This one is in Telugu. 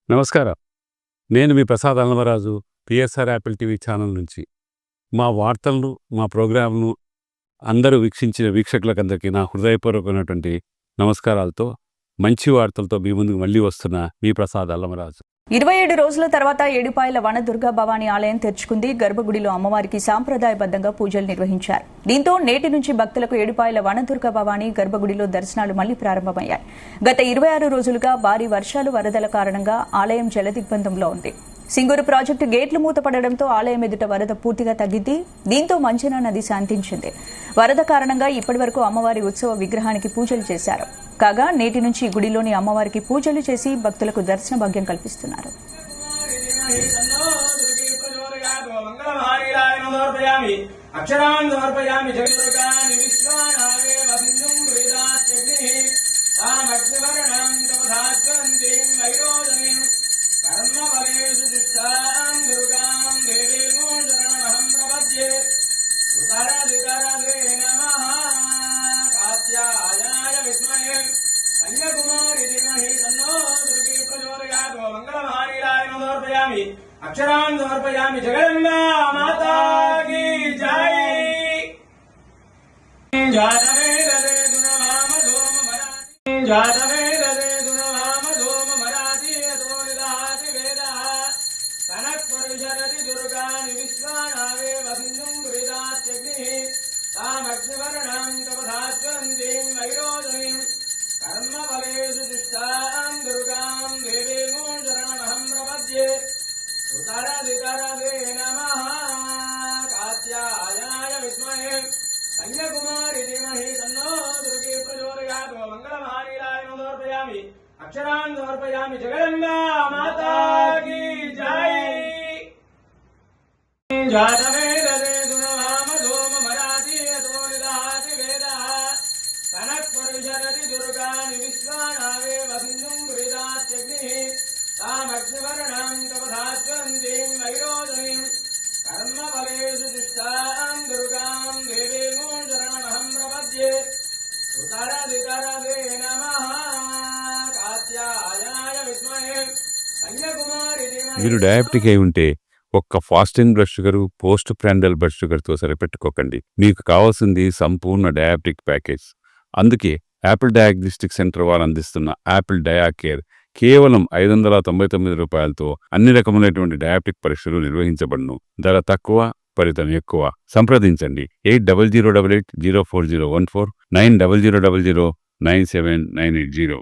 నమస్కారం. నేను మీ Prasad Annamaraju, PSR Apple TV channel నుంచి. మా వార్తలను, మా ప్రోగ్రాంను అందరూ వీక్షించిన వీక్షకులకందరికీ నా హృదయపూర్వకమైనటువంటి నమస్కారాలతో, మంచి వార్తలతో మీ ముందుకు మళ్ళీ వస్తున్న మీ ప్రసాద్ అన్నమరాజు. 27 రోజుల తర్వాత ఏడుపాయల వనదుర్గా భవానీ ఆలయం తెరుచుకుంది. గర్భగుడిలో అమ్మవారికి సాంప్రదాయబద్ధంగా పూజలు నిర్వహించారు. దీంతో నేటి నుంచి భక్తులకు ఏడుపాయల వనదుర్గా భవానీ గర్భగుడిలో దర్శనాలు మళ్లీ ప్రారంభమయ్యాయి. గత 26 రోజులుగా భారీ వర్షాలు, వరదల కారణంగా ఆలయం జలదిగ్బంధంలో ఉంది. సింగూరు ప్రాజెక్టు గేట్లు మూతపడడంతో ఆలయం ఎదుట వరద పూర్తిగా తగ్గింది. దీంతో మంజన నది శాంతించింది. వరద కారణంగా ఇప్పటివరకు అమ్మవారి ఉత్సవ విగ్రహానికి పూజలు చేశారు. కాగా నేటి నుంచి గుడిలోని అమ్మవారికి పూజలు చేసి భక్తులకు దర్శన భాగ్యం కల్పిస్తున్నారు. अक्षरान् समर्पयामि जगदम्बा माता की जय। जातवेदे गुणवाम धूम मराठी जातवेदे गुणवाम धूम मराठी अतोनिदाति वेदा कनक परिशरति दुर्गानि विश्वानावे वसिन्धुं गृहीतात्यग्निः तामग्निवर्णां तपधास्वन्तीं वैरोधनीं कर्मफलेषु दुष्टां दुर्गां देवीं शरणमहं प्रपद्ये। उतरदितरदे नमः कात्यायनाय विद्महे कन्याकुमारी धीमहि तन्नो दुर्गे प्रचोदयात्। मंगलमहानीलाय समर्पयामि अक्षरान् समर्पयामि जगदम्बा माता की जय। जातवेदे गुणवाम धूम मराठी अतोनिदाति वेदः कनक परिशरति दुर्गानि विश्वानावे वसिन्धुं गृहीतात्यग्निः तामग्निवर्णां तपधास्वन्तीं वैरोधनीं कर्मफलेषु दुष्टां दुर्गां देवीं शरणमहं प्रपद्ये। उतरदितरदे नमः कात्यायनाय विद्महे कन्याकुमारी धीमहि। మీరు డయాబెటిక్ అయి ఉంటే ఒక్క fasting blood sugar, post prandial blood షుగర్తో సరిపెట్టుకోకండి. మీకు కావాల్సింది సంపూర్ణ డయాబెటిక్ ప్యాకేజ్. అందుకే యాపిల్ డయాగ్నోస్టిక్ సెంటర్ వారు అందిస్తున్న యాపిల్ డయాకేర్ కేవలం 599 రూపాయలతో అన్ని రకములైనటువంటి డయాబెటిక్ పరీక్షలు నిర్వహించబడును. ధర తక్కువ, ఫలితం ఎక్కువ. సంప్రదించండి 8008804014 9000009790.